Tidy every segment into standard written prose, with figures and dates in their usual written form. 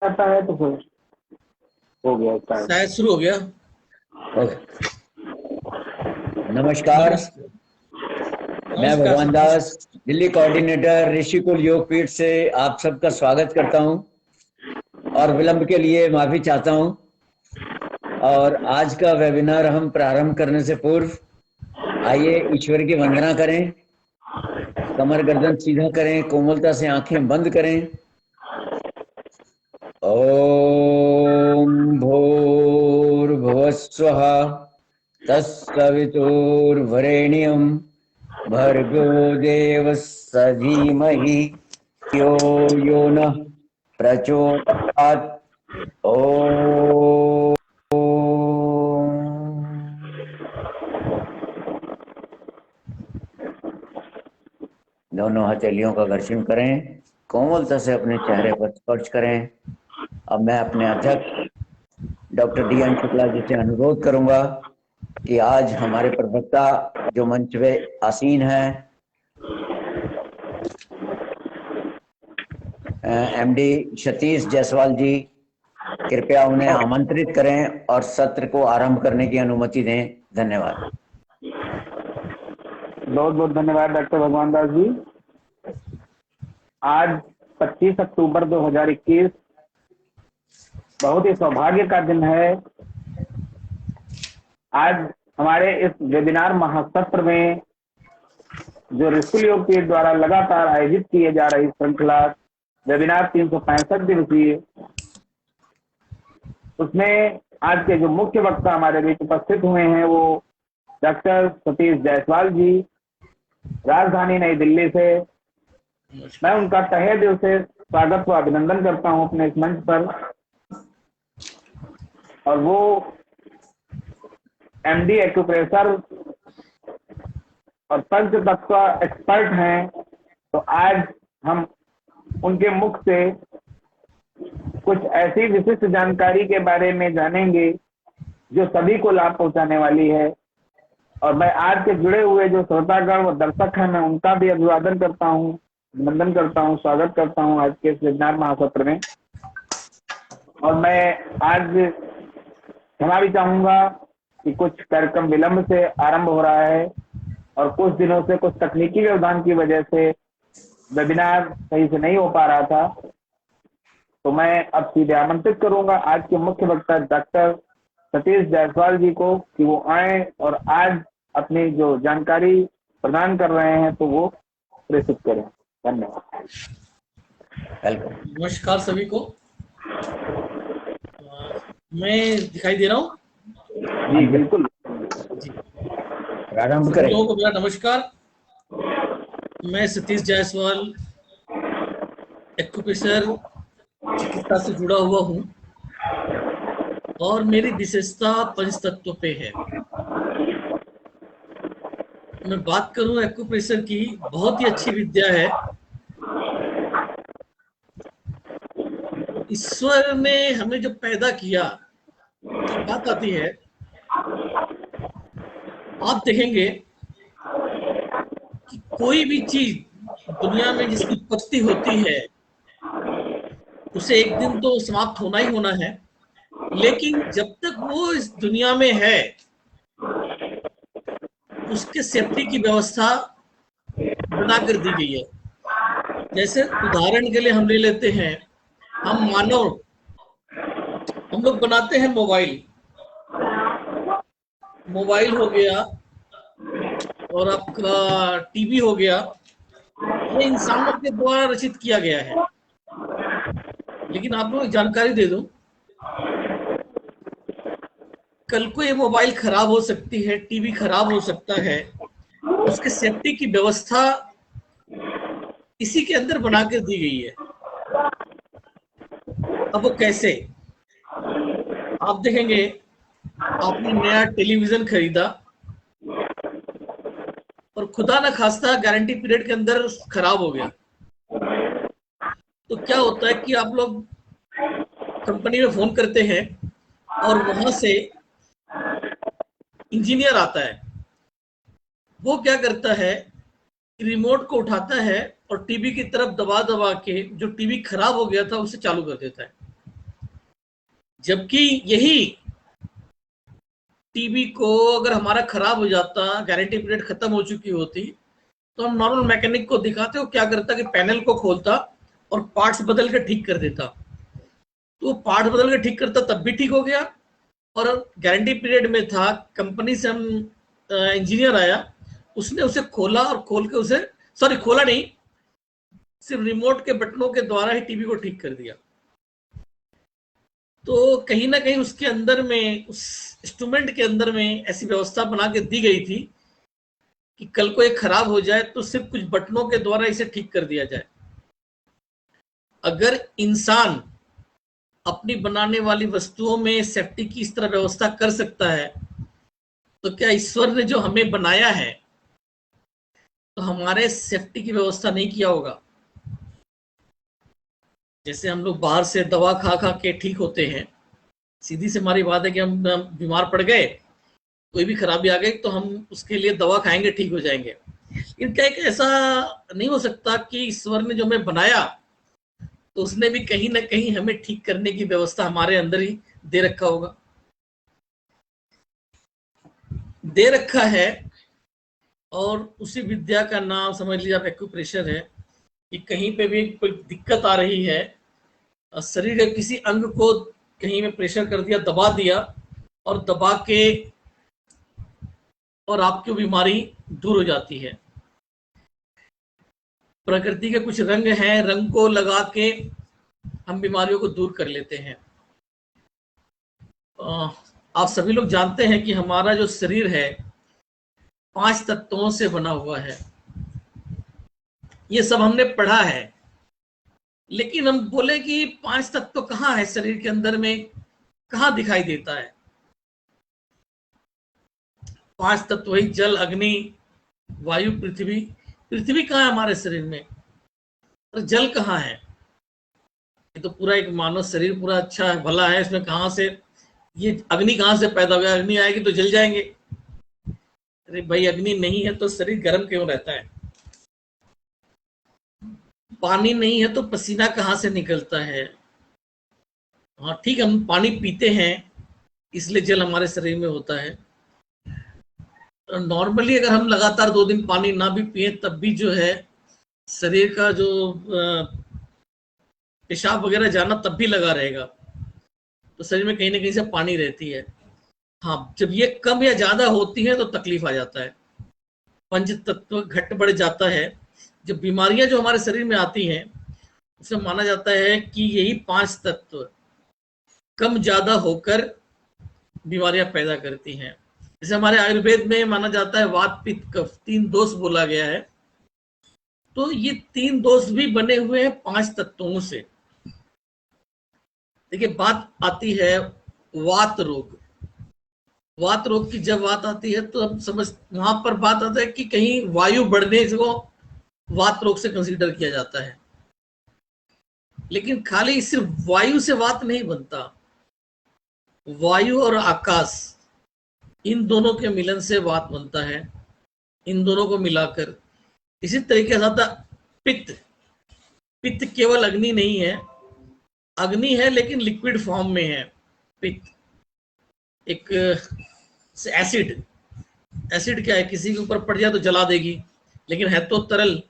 आता है तो फिर हो गया स्टार्ट। शायद शुरू हो गया। ओके। नमस्कार, मैं नमस्कार भगवान सतीश। दास, दिल्ली कोऑर्डिनेटर ऋषिकुल योगपीठ से आप सबका स्वागत करता हूं और विलंब के लिए माफी चाहता हूं। और आज का वेबिनार हम प्रारंभ करने से पूर्व आइए ईश्वर की वंदना करें। कमर गर्दन सीधा करें, कोमलता से आंखें बंद करें। ओम भूर्भुवस्सुः तत्सवितुर्वरेण्यं भर्गो देवस्य धीमहि धियो यो नः प्रचोदयात्। ओम। दोनों हथेलियों का घर्षण करें, कोमलता से अपने चेहरे पर स्पर्श करें। अब मैं अपने अध्यक्ष डॉक्टर डी.एन. शुक्ला जी से अनुरोध करूंगा कि आज हमारे प्रवक्ता जो मंच पे आसीन हैं, एमडी सतीश जायसवाल जी, कृपया उन्हें आमंत्रित करें और सत्र को आरंभ करने की अनुमति दें। धन्यवाद। बहुत बहुत धन्यवाद डॉक्टर भगवान दास जी। आज 25 अक्टूबर 2021 बहुत ही सौभाग्य का दिन है। आज हमारे इस वेबिनार महासत्र में जो ऋषिकुल योगपीठ द्वारा लगातार आयोजित किए जा रही श्रृंखला वेबिनार 365 दिवसीय, उसमें आज के जो मुख्य वक्ता हमारे बीच उपस्थित हुए हैं वो डॉक्टर सतीश जायसवाल जी, राजधानी नई दिल्ली से। मैं उनका तहे दिल से स्वागत व अभिनंदन करता हूं अपने इस मंच पर। और वो एमडी एक्यूप्रेशर और पंच तत्व एक्सपर्ट हैं। तो आज हम उनके मुख से कुछ ऐसी विशिष्ट जानकारी के बारे में जानेंगे जो सभी को लाभ पहुंचाने वाली है। और मैं आज के जुड़े हुए जो श्रोतागण व दर्शक हैं, मैं उनका भी अभिवादन करता हूं, अभिनंदन करता हूं, स्वागत करता हूं आज के इस वेबिनार महासत्र में। और मैं आज क्षमा भी चाहूंगा कि कुछ कार्यक्रम विलंब से आरंभ हो रहा है और कुछ दिनों से कुछ तकनीकी व्यवधान की वजह से वेबिनार सही से नहीं हो पा रहा था। तो मैं अब सीधे आमंत्रित करूंगा आज के मुख्य वक्ता डॉक्टर सतीश जायसवाल जी को कि वो आए और आज अपनी जो जानकारी प्रदान कर रहे हैं तो वो प्रेषित करें। धन्यवाद। वेलकम। नमस्कार सभी को। मैं दिखाई दे रहा हूँ? जी बिल्कुल जी। प्रारंभ सभी करें। लोगों को मेरा नमस्कार। मैं सतीश जायसवाल एक्यूप्रेशर चिकित्सा से जुड़ा हुआ हूँ और मेरी विशेषता पंचतत्व पे है। मैं बात करूं एक्यूप्रेशर की, बहुत ही अच्छी विद्या है। ईश्वर ने हमें जो पैदा किया, एक बात आती है, आप देखेंगे कि कोई भी चीज दुनिया में जिसकी उत्पत्ति होती है उसे एक दिन तो समाप्त होना ही होना है, लेकिन जब तक वो इस दुनिया में है उसके सेफ्टी की व्यवस्था बना कर दी गई है। जैसे उदाहरण के लिए हम ले लेते हैं, हम मानव, हम लोग बनाते हैं मोबाइल। मोबाइल हो गया और आपका टीवी हो गया, ये इंसानों के द्वारा रचित किया गया है। लेकिन आप लोग जानकारी दे दूं, कल को ये मोबाइल खराब हो सकती है, टीवी खराब हो सकता है, उसके सेफ्टी की व्यवस्था इसी के अंदर बनाकर दी गई है। अब वो कैसे? आप देखेंगे, आपने नया टेलीविजन खरीदा और खुदा न खास्ता गारंटी पीरियड के अंदर खराब हो गया, तो क्या होता है कि आप लोग कंपनी में फोन करते हैं और वहां से इंजीनियर आता है। वो क्या करता है, रिमोट को उठाता है और टीवी की तरफ दबा दबा के जो टीवी खराब हो गया था उसे चालू कर देता है। जबकि यही टीवी को अगर हमारा खराब हो जाता, गारंटी पीरियड खत्म हो चुकी होती, तो हम नॉर्मल मैकेनिक को दिखाते, वो क्या करता कि पैनल को खोलता और पार्ट्स बदल के ठीक कर देता। तो पार्ट बदल के ठीक करता तब भी ठीक हो गया, और गारंटी पीरियड में था, कंपनी से हम इंजीनियर आया, उसने उसे खोला और खोल के उसे, सॉरी खोला नहीं, सिर्फ रिमोट के बटनों के द्वारा ही टीवी को ठीक कर दिया। तो कहीं ना कहीं उसके अंदर में, उस इंस्ट्रूमेंट के अंदर में ऐसी व्यवस्था बना के दी गई थी कि कल को ये खराब हो जाए तो सिर्फ कुछ बटनों के द्वारा इसे ठीक कर दिया जाए। अगर इंसान अपनी बनाने वाली वस्तुओं में सेफ्टी की इस तरह व्यवस्था कर सकता है, तो क्या ईश्वर ने जो हमें बनाया है, तो हमारे सेफ्टी की व्यवस्था नहीं किया होगा? जैसे हम लोग बाहर से दवा खा खा के ठीक होते हैं, सीधी सी हमारी बात है कि हम बीमार पड़ गए, कोई भी खराबी आ गई, तो हम उसके लिए दवा खाएंगे, ठीक हो जाएंगे। इनका एक ऐसा नहीं हो सकता कि ईश्वर ने जो हमें बनाया, तो उसने भी कहीं ना कहीं हमें ठीक करने की व्यवस्था हमारे अंदर ही दे रखा होगा, दे रखा है। और उसी विद्या का नाम समझ लीजिए आप एक्यूप्रेशर है, कि कहीं पे भी कोई दिक्कत आ रही है, शरीर के किसी अंग को कहीं में प्रेशर कर दिया, दबा दिया, और दबा के और आपकी बीमारी दूर हो जाती है। प्रकृति के कुछ रंग हैं, रंग को लगा के हम बीमारियों को दूर कर लेते हैं। आप सभी लोग जानते हैं कि हमारा जो शरीर है 5 तत्वों से बना हुआ है। ये सब हमने पढ़ा है, लेकिन हम बोले कि 5 तत्व कहाँ है शरीर के अंदर में, कहाँ दिखाई देता है? 5 तत्व ही जल, अग्नि, वायु, पृथ्वी। पृथ्वी कहाँ है हमारे शरीर में? और जल कहाँ है? ये तो पूरा एक मानव शरीर पूरा अच्छा है, भला है, इसमें कहाँ से ये अग्नि कहाँ से पैदा हुआ? अग्नि आएगी तो जल जाएंगे। अरे भाई, अग्नि नहीं है तो शरीर गर्म क्यों रहता है? पानी नहीं है तो पसीना कहाँ से निकलता है? हाँ ठीक, हम पानी पीते हैं इसलिए जल हमारे शरीर में होता है। नॉर्मली अगर हम लगातार 2 दिन पानी ना भी पिए, तब भी जो है शरीर का जो पेशाब वगैरह जाना तब भी लगा रहेगा, तो शरीर में कहीं ना कहीं से पानी रहती है। हाँ, जब ये कम या ज्यादा होती है तो तकलीफ आ जाता है, पंच तत्व घट बढ़ जाता है। जब बीमारियां जो हमारे शरीर में आती हैं, उसमें माना जाता है कि यही 5 तत्व कम ज्यादा होकर बीमारियां पैदा करती हैं। जैसे हमारे आयुर्वेद में माना जाता है वात पित्त कफ 3 दोष बोला गया है, तो ये 3 दोष भी बने हुए हैं 5 तत्वों से। देखिए, बात आती है वात रोग। वात रोग की जब बात आती है तो हम समझ, वहां पर बात आता है कि कहीं वायु बढ़ने को वात रोग से कंसीडर किया जाता है, लेकिन खाली सिर्फ वायु से वात नहीं बनता। वायु और आकाश, इन दोनों के मिलन से वात बनता है, इन दोनों को मिलाकर। इसी तरीके से पित्त। पित्त केवल अग्नि नहीं है, अग्नि है लेकिन लिक्विड फॉर्म में है। पित्त एक एसिड। एसिड क्या है? किसी के ऊपर पड़ जाए तो जला देगी, लेकिन है तो तरल।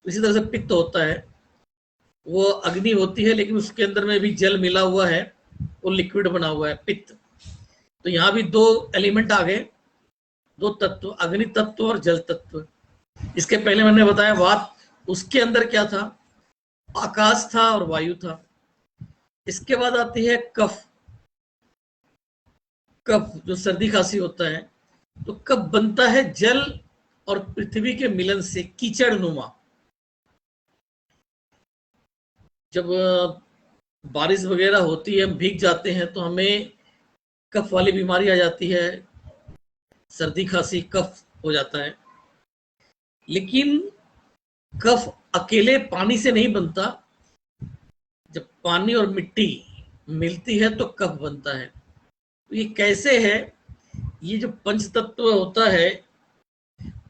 इसी तरह से पित्त होता है, वो अग्नि होती है लेकिन उसके अंदर में भी जल मिला हुआ है, वो लिक्विड बना हुआ है, पित्त। तो यहाँ भी 2 एलिमेंट आ गए, 2 तत्व, अग्नि तत्व और जल तत्व। इसके पहले मैंने बताया वात, उसके अंदर क्या था? आकाश था और वायु था। इसके बाद आती है कफ। कफ जो सर्दी खांसी होता है, तो कफ बनता है जल और पृथ्वी के मिलन से, कीचड़ नुमा। जब बारिश वगैरह होती है, हम भीग जाते हैं, तो हमें कफ वाली बीमारी आ जाती है, सर्दी खांसी कफ हो जाता है। लेकिन कफ अकेले पानी से नहीं बनता, जब पानी और मिट्टी मिलती है तो कफ बनता है। तो ये कैसे है? ये जो पंच तत्व होता है,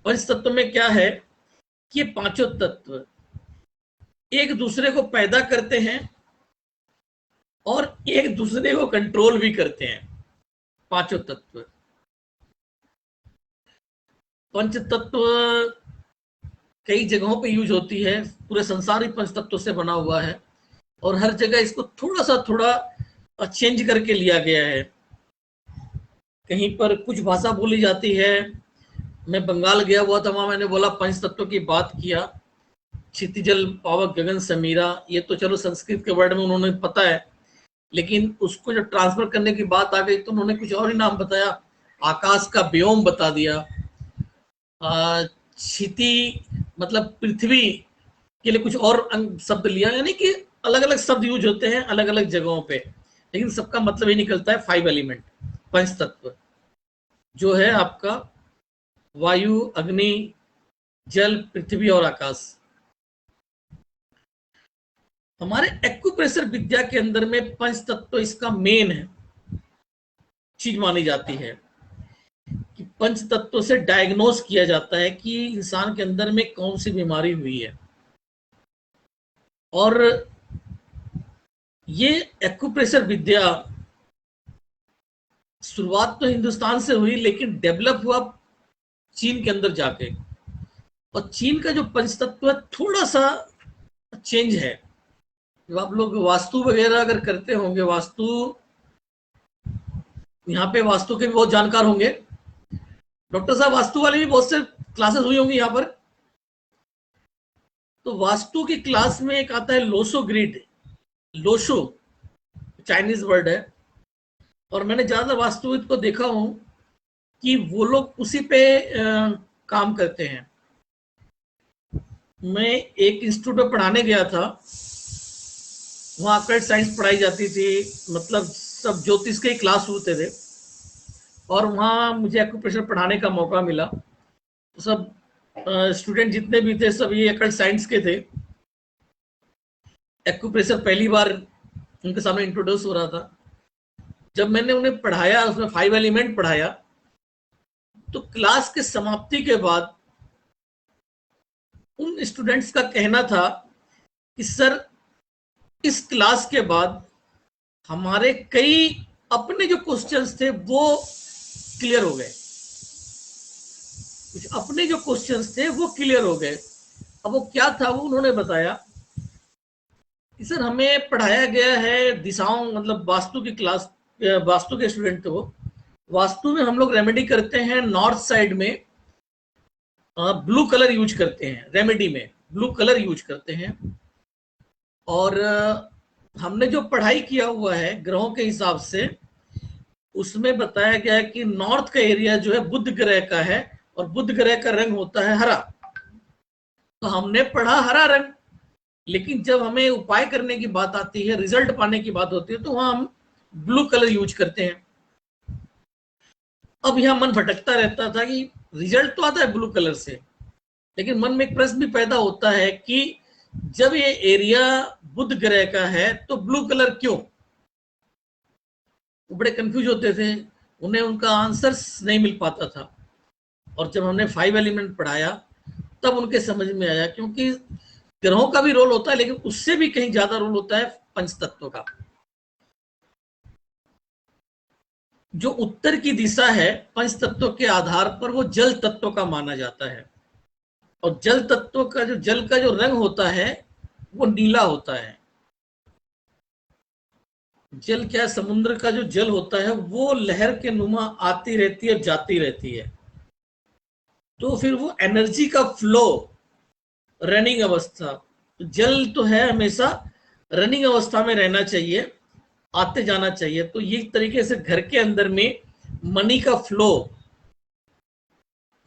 पंच तत्व में क्या है कि ये 5 तत्व एक दूसरे को पैदा करते हैं और एक दूसरे को कंट्रोल भी करते हैं। पांचों तत्व, पंच तत्व कई जगहों पे यूज होती है, पूरे संसार ही पंच तत्वों से बना हुआ है और हर जगह इसको थोड़ा चेंज करके लिया गया है। कहीं पर कुछ भाषा बोली जाती है, मैं बंगाल गया हुआ था, वहां मैंने बोला पंच तत्वों की बात किया, क्षितिजल पावक गगन समीरा, ये तो चलो संस्कृत के वर्ड में उन्होंने पता है, लेकिन उसको जब ट्रांसफर करने की बात आ गई तो उन्होंने कुछ और ही नाम बताया, आकाश का व्योम बता दिया, क्षिति मतलब पृथ्वी के लिए कुछ और शब्द लिया, यानी कि अलग अलग शब्द यूज होते हैं अलग अलग जगहों पे, लेकिन सबका मतलब ही निकलता है 5 एलिमेंट, पंच तत्व, जो है आपका वायु, अग्नि, जल, पृथ्वी और आकाश। हमारे एक्यूप्रेशर विद्या के अंदर में पंच तत्व इसका मेन है चीज मानी जाती है कि पंच तत्व से डायग्नोस किया जाता है कि इंसान के अंदर में कौन सी बीमारी हुई है। और ये एक्यूप्रेशर विद्या शुरुआत तो हिंदुस्तान से हुई, लेकिन डेवलप हुआ चीन के अंदर जाके, और चीन का जो पंचतत्व है थोड़ा सा चेंज है। जब आप लोग वास्तु वगैरह अगर करते होंगे, वास्तु, यहाँ पे वास्तु के भी बहुत जानकार होंगे डॉक्टर साहब, वास्तु वाले भी बहुत से क्लासेस हुई होंगी यहाँ पर। तो वास्तु की क्लास में एक आता है Lo Shu grid, Lo Shu Chinese word है, और मैंने ज्यादातर वास्तुविद को देखा हूं कि वो लोग उसी पे काम करते हैं। मैं एक इंस्टीट्यूट में पढ़ाने गया था, वहां अप्लाइड साइंस पढ़ाई जाती थी, मतलब सब ज्योतिष के ही क्लास होते थे, और वहां मुझे एक्यूप्रेशर पढ़ाने का मौका मिला। तो सब स्टूडेंट जितने भी थे सब ये अप्लाइड साइंस के थे। एक्यूप्रेशर पहली बार उनके सामने इंट्रोड्यूस हो रहा था। जब मैंने उन्हें पढ़ाया, उसमें 5 एलिमेंट पढ़ाया, तो क्लास के समाप्ति के बाद उन स्टूडेंट्स का कहना था कि सर, इस क्लास के बाद हमारे कई अपने जो क्वेश्चंस थे वो क्लियर हो गए, कुछ अपने जो क्वेश्चंस थे वो क्लियर हो गए। अब वो क्या था, वो उन्होंने बताया कि सर हमें पढ़ाया गया है दिशाओं, मतलब वास्तु की क्लास, वास्तु के स्टूडेंट थे वो, वास्तु में हम लोग रेमेडी करते हैं नॉर्थ साइड में, ब्लू कलर यूज करते हैं, रेमेडी में ब्लू कलर यूज करते हैं। और हमने जो पढ़ाई किया हुआ है ग्रहों के हिसाब से, उसमें बताया गया है कि नॉर्थ का एरिया जो है बुध ग्रह का है, और बुध ग्रह का रंग होता है हरा। तो हमने पढ़ा हरा रंग, लेकिन जब हमें उपाय करने की बात आती है, रिजल्ट पाने की बात होती है, तो वहां हम ब्लू कलर यूज करते हैं। अब यह मन भटकता रहता था कि रिजल्ट तो आता है ब्लू कलर से, लेकिन मन में एक प्रश्न भी पैदा होता है कि जब ये एरिया बुध ग्रह का है तो ब्लू कलर क्यों? वो बड़े कंफ्यूज होते थे, उन्हें उनका आंसर नहीं मिल पाता था। और जब हमने 5 एलिमेंट पढ़ाया तब उनके समझ में आया, क्योंकि ग्रहों का भी रोल होता है, लेकिन उससे भी कहीं ज्यादा रोल होता है पंच तत्व का। जो उत्तर की दिशा है पंच तत्व के आधार पर वो जल तत्व का माना जाता है, और जल तत्व का जो जल का जो रंग होता है वो नीला होता है। जल क्या, समुद्र का जो जल होता है वो लहर के नुमा आती रहती है, जाती रहती है, तो फिर वो एनर्जी का फ्लो, रनिंग अवस्था, जल तो है हमेशा रनिंग अवस्था में रहना चाहिए, आते जाना चाहिए। तो ये तरीके से घर के अंदर में मनी का फ्लो,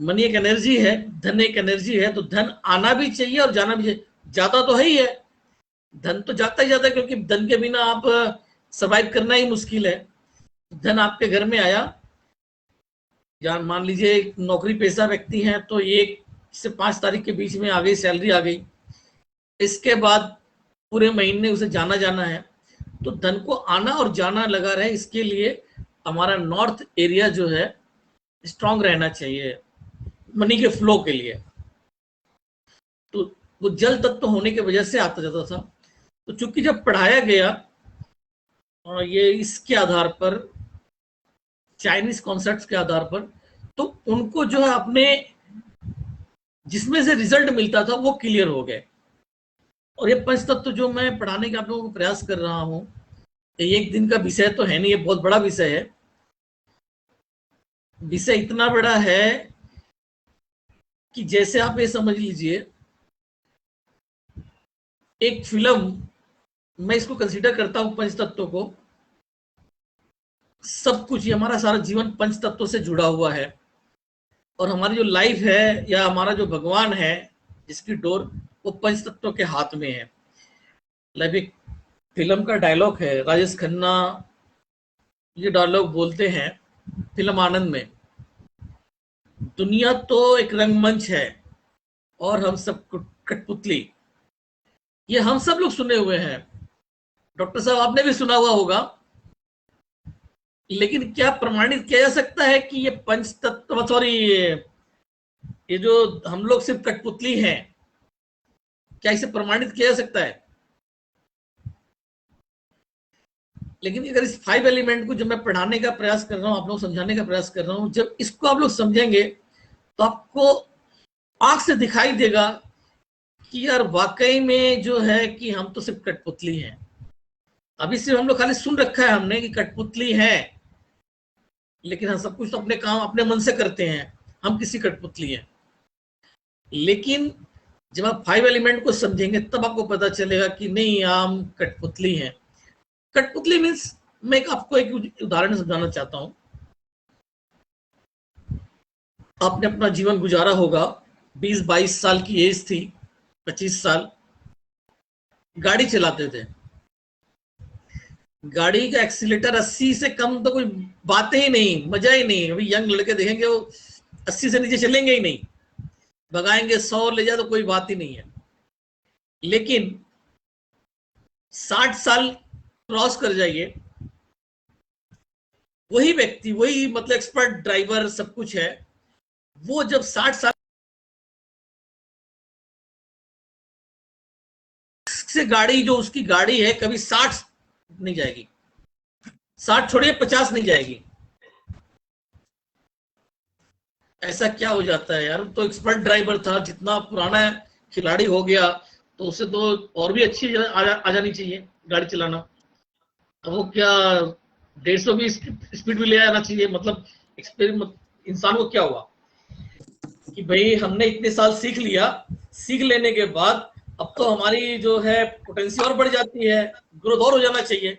मनी एक एनर्जी है, धन एक एनर्जी है, तो धन आना भी चाहिए और जाना भी चाहिए। जाता तो है ही है, धन तो जाता ही जाता है, क्योंकि धन के बिना आप सर्वाइव करना ही मुश्किल है। धन आपके घर में आया, या मान लीजिए नौकरी पेशा व्यक्ति हैं तो 1 से 5 तारीख के बीच में आ गई सैलरी, आ गई, इसके बाद पूरे महीने उसे जाना जाना है, तो धन को आना और जाना लगा रहे, इसके लिए हमारा नॉर्थ एरिया जो है स्ट्रांग रहना चाहिए मनी के फ्लो के लिए। तो वो जल तत्व होने की वजह से आता जाता था। तो चूंकि जब पढ़ाया गया और ये इसके आधार पर, चाइनीज कॉन्सेप्ट्स के आधार पर, तो उनको जो है अपने जिसमें से रिजल्ट मिलता था वो क्लियर हो गए। और ये पंच तत्व जो मैं पढ़ाने का आप लोगों को प्रयास कर रहा हूं, ये एक दिन का विषय तो है नहीं, ये बहुत बड़ा विषय है। विषय इतना बड़ा है कि जैसे आप ये समझ लीजिए, एक फिल्म, मैं इसको कंसीडर करता हूं पंच तत्व को, सब कुछ, ये हमारा सारा जीवन पंच तत्व से जुड़ा हुआ है। और हमारी जो लाइफ है या हमारा जो भगवान है जिसकी डोर, वो पंच तत्व के हाथ में है। मतलब एक फिल्म का डायलॉग है, राजेश खन्ना ये डायलॉग बोलते हैं फिल्म आनंद में, दुनिया तो एक रंगमंच है और हम सब कठपुतली। ये हम सब लोग सुने हुए हैं, डॉक्टर साहब आपने भी सुना हुआ होगा। लेकिन क्या प्रमाणित किया जा सकता है कि ये पंच तत्व, सॉरी, ये जो हम लोग सिर्फ कठपुतली हैं, क्या इसे प्रमाणित किया जा सकता है? लेकिन अगर इस 5 एलिमेंट को जब मैं पढ़ाने का प्रयास कर रहा हूं, आप लोग समझाने का प्रयास कर रहा हूं, जब इसको आप लोग समझेंगे तो आपको आंख से दिखाई देगा कि यार वाकई में जो है कि हम तो सिर्फ कठपुतली हैं। अभी सिर्फ हम लोग खाली सुन रखा है हमने कि कठपुतली है, लेकिन हम सब कुछ तो अपने काम अपने मन से करते हैं, हम किसी कठपुतली हैं। लेकिन जब आप 5 एलिमेंट को समझेंगे तब आपको पता चलेगा कि नहीं, हम कठपुतली हैं। कठपुतली मीन्स, मैं आपको एक उदाहरण समझाना चाहता हूं। आपने अपना जीवन गुजारा होगा, 20-22 साल की एज थी, 25 साल, गाड़ी चलाते थे। गाड़ी का एक्सीलेटर 80 से कम तो कोई बातें ही नहीं, मजा ही नहीं। अभी यंग लड़के देखेंगे वो 80 से नीचे चलेंगे ही नहीं, भगाएंगे 100 ले जाए तो कोई बात ही नहीं है। लेकिन 60 साल क्रॉस कर जाइए, वही व्यक्ति, वही मतलब एक्सपर्ट ड्राइवर सब कुछ है, वो जब 60 साल से गाड़ी, जो उसकी गाड़ी है, कभी 60 नहीं जाएगी, 60 छोड़िए 50 नहीं जाएगी। ऐसा क्या हो जाता है यार? तो एक्सपर्ट ड्राइवर था, जितना पुराना खिलाड़ी हो गया तो उसे तो और भी अच्छी आ जानी चाहिए गाड़ी चलाना। अब वो क्या 150 की स्पीड भी ले आना चाहिए? मतलब इंसान को क्या हुआ कि भाई हमने इतने साल सीख लिया, सीख लेने के बाद अब तो हमारी जो है पोटेंशियल और बढ़ जाती है, ग्रोथ और हो जाना चाहिए,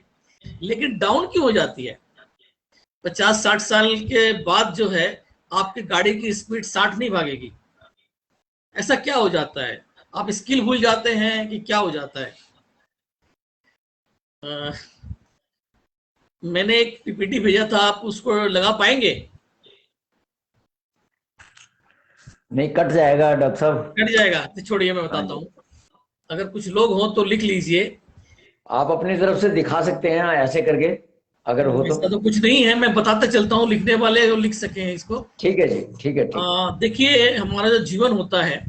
लेकिन डाउन क्यों हो जाती है? 50-60 साल के बाद जो है आपकी गाड़ी की स्पीड 60 नहीं भागेगी। ऐसा क्या हो जाता है? आप स्किल भूल जाते हैं कि क्या हो जाता है? मैंने एक पीपीटी भेजा था, आप उसको लगा पाएंगे? नहीं, कट जाएगा डॉक्टर साहब। कट जाएगा तो छोड़िए, मैं बताता हूँ। अगर कुछ लोग हों तो लिख लीजिए। आप अपनी तरफ से दिखा सकते हैं ऐसे करके, अगर हो ऐसा तो कुछ नहीं है, मैं बताता चलता हूँ, लिखने वाले लिख सके इसको। ठीक है जी, ठीक है, ठीक। देखिए, हमारा जो जीवन होता है,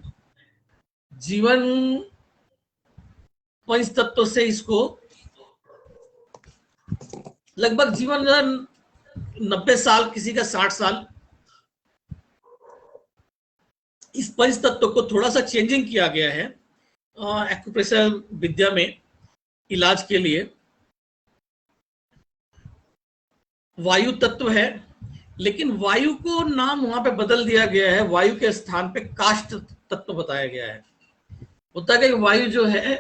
जीवन पंच तत्व से इसको लगभग जीवन 90 साल, किसी का 60 साल। इस पंच तत्व को थोड़ा सा चेंजिंग किया गया है एक्यूप्रेशर विद्या में, इलाज के लिए। वायु तत्व है, लेकिन वायु को नाम वहां पे बदल दिया गया है, वायु के स्थान पे काष्ठ तत्व बताया गया है। होता है कि वायु जो है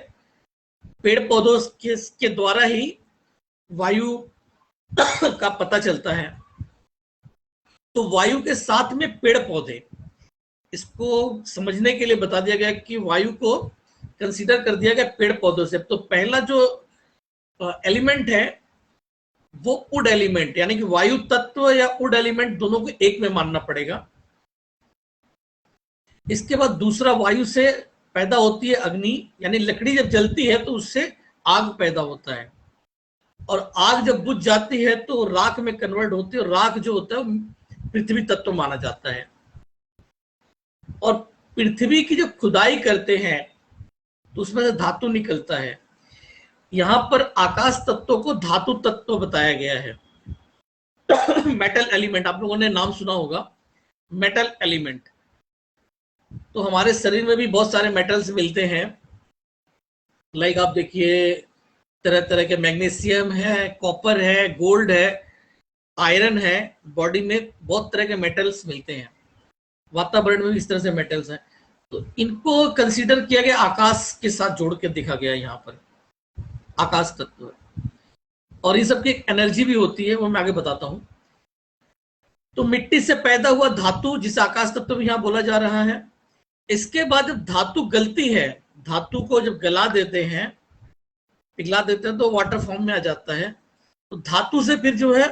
पेड़ पौधों के द्वारा ही वायु का पता चलता है, तो वायु के साथ में पेड़ पौधे, इसको समझने के लिए बता दिया गया कि वायु को कंसीडर कर दिया गया पेड़ पौधों से। तो पहला जो एलिमेंट है वो उड एलिमेंट, यानी कि वायु तत्व या उड एलिमेंट, दोनों को एक में मानना पड़ेगा। इसके बाद दूसरा, वायु से पैदा होती है अग्नि, यानी लकड़ी जब जलती है तो उससे आग पैदा होता है, और आग जब बुझ जाती है तो राख में कन्वर्ट होती है, और राख जो होता है पृथ्वी तत्व माना जाता है। और पृथ्वी की जो खुदाई करते हैं तो उसमें से धातु निकलता है, यहां पर आकाश तत्व को धातु तत्व बताया गया है। मेटल एलिमेंट, आप लोगों ने नाम सुना होगा, मेटल एलिमेंट। तो हमारे शरीर में भी बहुत सारे मेटल्स मिलते हैं। लाइक आप देखिए, तरह तरह के मैग्नीशियम है, कॉपर है, गोल्ड है, आयरन है। बॉडी में बहुत तरह के मेटल्स मिलते हैं। वातावरण में भी इस तरह से मेटल्स हैं। तो इनको कंसीडर किया गया, आकाश के साथ जोड़ के दिखा गया यहाँ पर, आकाश तत्व। और ये सबकी एक एनर्जी भी होती है, वो मैं आगे बताता हूं। तो मिट्टी से पैदा हुआ धातु, जिसे आकाश तत्व भी यहाँ बोला जा रहा है। इसके बाद जब धातु गलती है, धातु को जब गला देते हैं, पिघला देते हैं, तो वाटर फॉर्म में आ जाता है। तो धातु से फिर जो है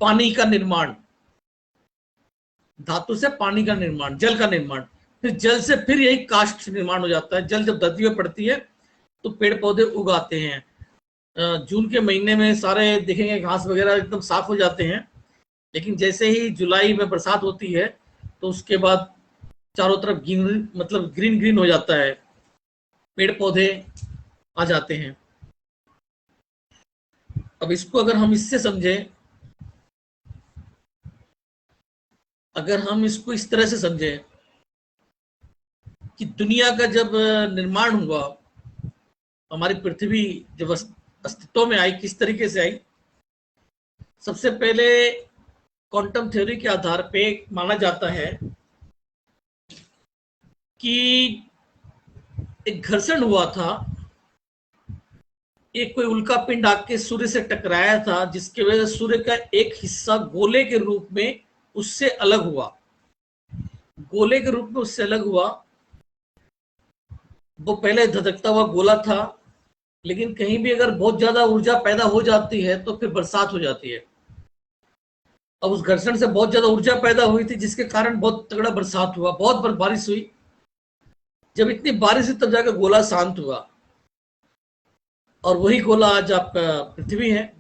पानी का निर्माण, धातु से पानी का निर्माण, जल का निर्माण, फिर जल से फिर यही काष्ठ निर्माण हो जाता है। जल जब धरती में पड़ती है तो पेड़ पौधे उगाते हैं। जून के महीने में सारे देखेंगे घास वगैरह एकदम साफ हो जाते हैं, लेकिन जैसे ही जुलाई में बरसात होती है तो उसके बाद चारों तरफ ग्रीन, मतलब ग्रीन ग्रीन हो जाता है, पेड़ पौधे आ जाते हैं। अब इसको अगर हम इससे समझें, अगर हम इसको इस तरह से समझें कि दुनिया का जब निर्माण हुआ, हमारी पृथ्वी जब अस्तित्व में आई, किस तरीके से आई। सबसे पहले क्वांटम थ्योरी के आधार पे माना जाता है कि एक घर्षण हुआ था, एक कोई उल्का पिंड आके सूर्य से टकराया था, जिसकी वजह से सूर्य का एक हिस्सा गोले के रूप में उससे अलग हुआ। गोले के रूप में उससे अलग हुआ। वो पहले धधकता हुआ गोला था, लेकिन कहीं भी अगर बहुत ज्यादा ऊर्जा पैदा हो जाती है तो फिर बरसात हो जाती है। अब उस घर्षण से बहुत ज्यादा ऊर्जा पैदा हुई थी, जिसके कारण बहुत तगड़ा बरसात हुआ, बहुत बारिश हुई। जब इतनी बारिश हुई तब जाकर गोला शांत हुआ, और वही गोला आज आपका पृथ्वी है।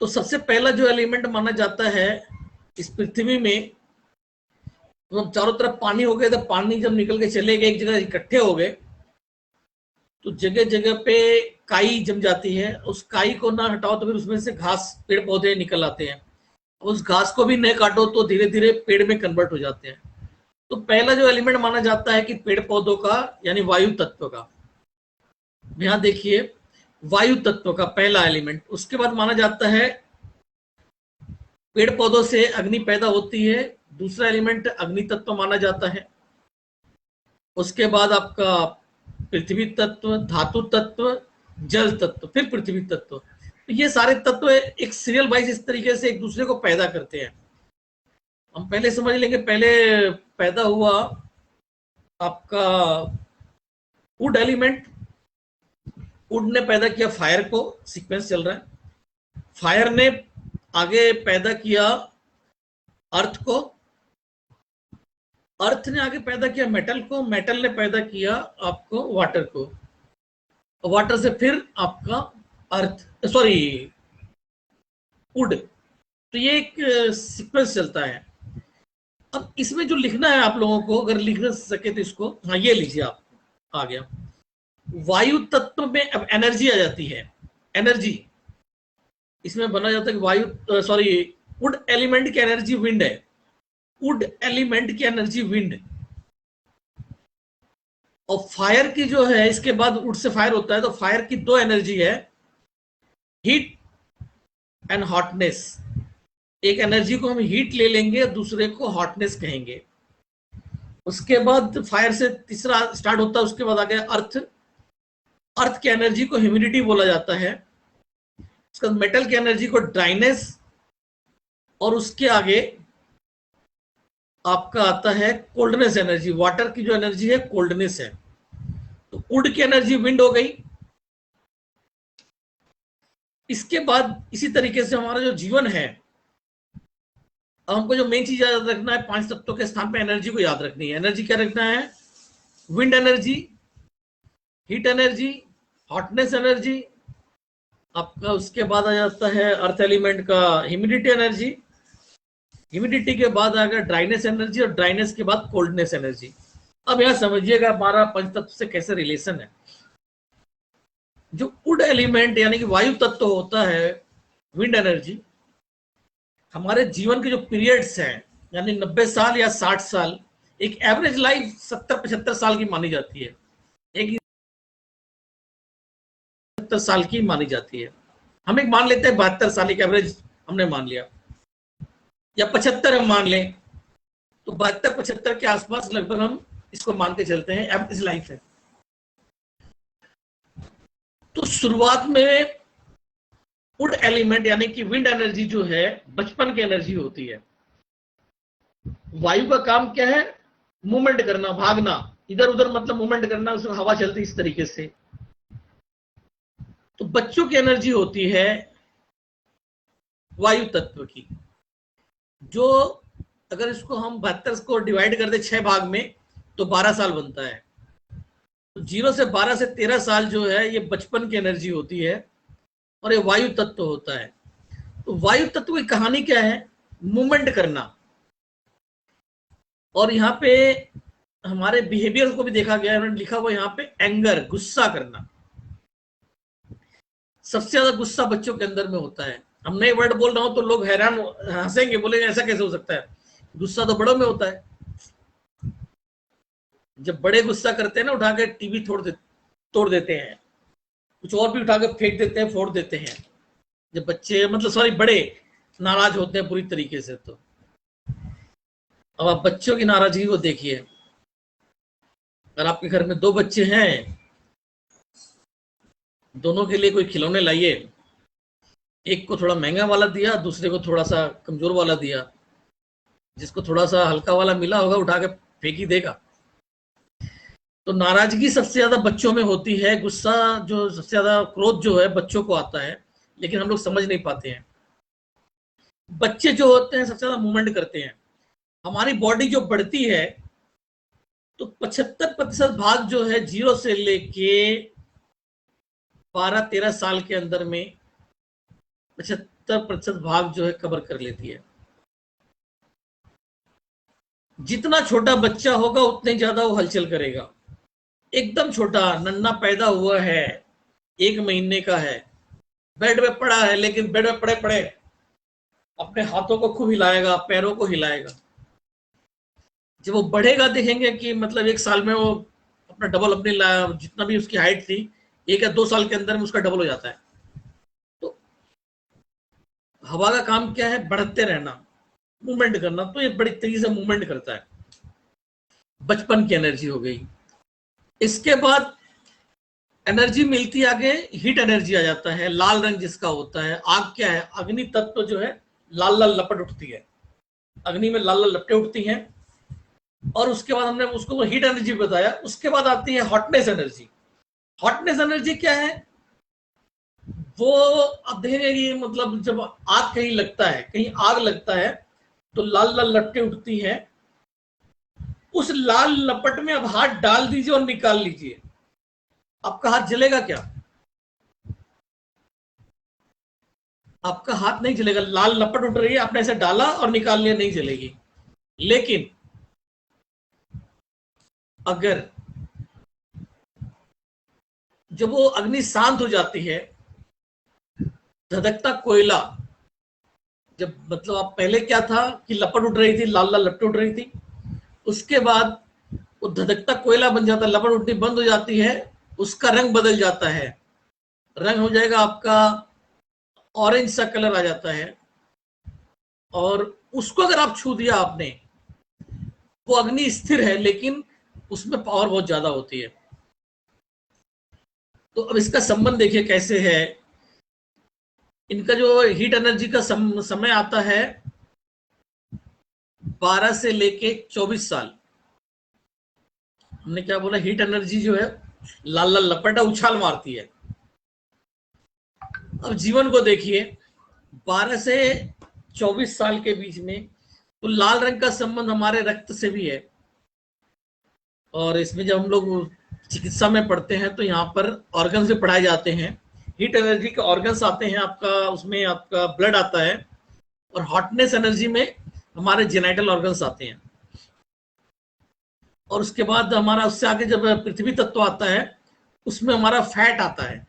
तो सबसे पहला जो एलिमेंट माना जाता है इस पृथ्वी में, तो चारों तरफ पानी हो गए, तो पानी जब निकल के चले गए, एक जगह इकट्ठे हो गए, तो जगह जगह पे काई जम जाती है। उस काई को ना हटाओ तो फिर उसमें से घास, पेड़ पौधे निकल आते हैं। उस घास को भी नहीं काटो तो धीरे धीरे पेड़ में कन्वर्ट हो जाते हैं। तो पहला जो एलिमेंट माना जाता है कि पेड़ पौधों का, यानी वायु तत्व का। यहां देखिए, वायु तत्व का पहला एलिमेंट। उसके बाद माना जाता है पेड़ पौधों से अग्नि पैदा होती है, दूसरा एलिमेंट अग्नि तत्व माना जाता है। उसके बाद आपका पृथ्वी तत्व, धातु तत्व, जल तत्व, फिर पृथ्वी तत्व। तो ये सारे तत्व एक सीरियल वाइज इस तरीके से एक दूसरे को पैदा करते हैं। हम पहले समझ लेंगे, पहले पैदा हुआ आपका वुड एलिमेंट। वुड ने पैदा किया फायर को, सीक्वेंस चल रहा है। फायर ने आगे पैदा किया अर्थ को, अर्थ ने आगे पैदा किया मेटल को, मेटल ने पैदा किया आपको वाटर को, वाटर से फिर आपका वुड। तो ये एक सीक्वेंस चलता है। अब इसमें जो लिखना है आप लोगों को, अगर लिख सके तो इसको, हाँ ये लीजिए, आप आ गया। वायु तत्व में अब एनर्जी आ जाती है। एनर्जी इसमें बना जाता है कि वुड एलिमेंट की एनर्जी विंड है। वुड एलिमेंट की एनर्जी विंड, और फायर की जो है, इसके बाद वुड से फायर होता है, तो फायर की दो एनर्जी है, हीट एंड हॉटनेस। एक एनर्जी को हम हीट ले लेंगे, दूसरे को हॉटनेस कहेंगे। उसके बाद फायर से तीसरा स्टार्ट होता है, उसके बाद आ गया अर्थ। अर्थ की एनर्जी को ह्यूमिडिटी बोला जाता है। उसके बाद मेटल की एनर्जी को ड्राइनेस, और उसके आगे आपका आता है कोल्डनेस एनर्जी। वाटर की जो एनर्जी है कोल्डनेस है। तो वुड की एनर्जी विंड हो गई। इसके बाद इसी तरीके से हमारा जो जीवन है, अब हमको जो मेन चीज याद रखना है, 5 तत्वों के स्थान पे एनर्जी को याद रखनी है। एनर्जी क्या रखना है? Wind energy, heat energy, hotness energy आपका। उसके बाद आ जाता है अर्थ एलिमेंट का ह्यूमिडिटी एनर्जी। ह्यूमिडिटी के बाद आ गया ड्राइनेस एनर्जी, और ड्राइनेस के बाद कोल्डनेस एनर्जी। अब यहां समझिएगा हमारा पंचतत्व से कैसे रिलेशन है। जो वुड एलिमेंट यानी कि वायु तत्व होता है, विंड एनर्जी, हमारे जीवन के जो पीरियड्स हैं यानी 90 साल या 60 साल, एक एवरेज लाइफ 70-75 साल की मानी जाती है, एक 70 साल की मानी जाती है। हम एक मान लेते हैं 72 साल एक एवरेज हमने मान लिया, या 75 हम मान लें, तो 72-75 के आसपास लगभग हम इसको मान के चलते हैं एवरेज लाइफ है। तो शुरुआत में वुड एलिमेंट यानी कि विंड एनर्जी जो है बचपन की एनर्जी होती है। वायु का काम क्या है? मूवमेंट करना, भागना, इधर उधर, मतलब मूवमेंट करना, उसमें हवा चलती इस तरीके से। तो बच्चों की एनर्जी होती है वायु तत्व की, जो अगर इसको हम 72 को डिवाइड कर दे 6 भाग में तो 12 साल बनता है। तो 0 से 12 से 13 साल जो है ये बचपन की एनर्जी होती है और ये वायु तत्व होता है। तो वायु तत्व की कहानी क्या है? मूवमेंट करना। और यहाँ पे हमारे बिहेवियर को भी देखा गया है, लिखा हुआ यहाँ पे एंगर, गुस्सा करना। सबसे ज्यादा गुस्सा बच्चों के अंदर में होता है। हम नए वर्ड बोल रहा हूं तो लोग हैरान हंसेंगे, बोलेंगे ऐसा कैसे हो सकता है, गुस्सा तो बड़ों में होता है। जब बड़े गुस्सा करते हैं ना, उठा के टीवी तोड़ देते हैं, कुछ और भी उठा के फेंक देते हैं, फोड़ देते हैं। जब बच्चे, मतलब सॉरी, बड़े नाराज होते हैं पूरी तरीके से, तो अब आप बच्चों की नाराजगी को देखिए। अगर आपके घर में 2 बच्चे हैं, दोनों के लिए कोई खिलौने लाइए, एक को थोड़ा महंगा वाला दिया, दूसरे को थोड़ा सा कमजोर वाला दिया। जिसको थोड़ा सा हल्का वाला मिला होगा उठा के फेंक ही देगा। तो नाराजगी सबसे ज्यादा बच्चों में होती है, गुस्सा जो सबसे ज्यादा, क्रोध जो है बच्चों को आता है, लेकिन हम लोग समझ नहीं पाते हैं। बच्चे जो होते हैं सबसे ज्यादा मूवमेंट करते हैं। हमारी बॉडी जो बढ़ती है तो 75% भाग जो है 0 से लेके 12-13 साल के अंदर में 75% भाग जो है कवर कर लेती है। जितना छोटा बच्चा होगा उतने ज्यादा वो हलचल करेगा। एकदम छोटा नन्हा पैदा हुआ है, 1 महीने का है, बेड में पड़ा है, लेकिन बेड में पड़े पड़े अपने हाथों को खूब हिलाएगा, पैरों को हिलाएगा। जब वो बढ़ेगा देखेंगे कि मतलब 1 साल में वो अपना डबल, अपने जितना भी उसकी हाइट थी 1 या 2 साल के अंदर में उसका डबल हो जाता है। तो हवा का काम क्या है? बढ़ते रहना, मूवमेंट करना। तो ये बड़ी तेजी से मूवमेंट करता है, बचपन की एनर्जी हो गई। इसके बाद एनर्जी मिलती आगे, हीट एनर्जी आ जाता है, लाल रंग जिसका होता है। आग क्या है? अग्नि तत्व जो है लाल लाल लपट उठती है, अग्नि में लाल लाल लपटें उठती हैं। और उसके बाद हमने उसको हीट एनर्जी बताया। उसके बाद आती है हॉटनेस एनर्जी। हॉटनेस एनर्जी क्या है? वो अब देखेंगे कि मतलब जब आग कहीं लगता है, कहीं आग लगता है तो लाल लाल लपटें उठती हैं। उस लाल लपट में अब हाथ डाल दीजिए और निकाल लीजिए, आपका हाथ जलेगा क्या? आपका हाथ नहीं जलेगा। लाल लपट उठ रही है, आपने ऐसे डाला और निकाल लिया, नहीं जलेगी। लेकिन अगर जब वो अग्नि शांत हो जाती है, धधकता कोयला, जब मतलब आप पहले क्या था कि लपट उठ रही थी, लाल लाल लपट उठ रही थी, उसके बाद वो धधकता कोयला बन जाता है, लपट उठनी बंद हो जाती है, उसका रंग बदल जाता है। रंग हो जाएगा आपका ऑरेंज सा कलर आ जाता है। और उसको अगर आप छू दिया आपने, वो अग्नि स्थिर है लेकिन उसमें पावर बहुत ज्यादा होती है। तो अब इसका संबंध देखिए कैसे है। इनका जो हीट एनर्जी का समय आता है 12 से लेके 24 साल। हमने क्या बोला? हीट एनर्जी जो है लाल लाल लपटा उछाल मारती है। अब जीवन को देखिए, 12 से 24 साल के बीच में, तो लाल रंग का संबंध हमारे रक्त से भी है। और इसमें जब हम लोग चिकित्सा में पढ़ते हैं तो यहाँ पर ऑर्गन्स भी पढ़ाए जाते हैं। हीट एनर्जी के ऑर्गन्स आते हैं आपका, उसमें आपका ब्लड आता है। और हॉटनेस एनर्जी में हमारे जेनाइटल ऑर्गन्स आते हैं। और उसके बाद हमारा उससे आगे जब पृथ्वी तत्व आता है उसमें हमारा फैट आता है,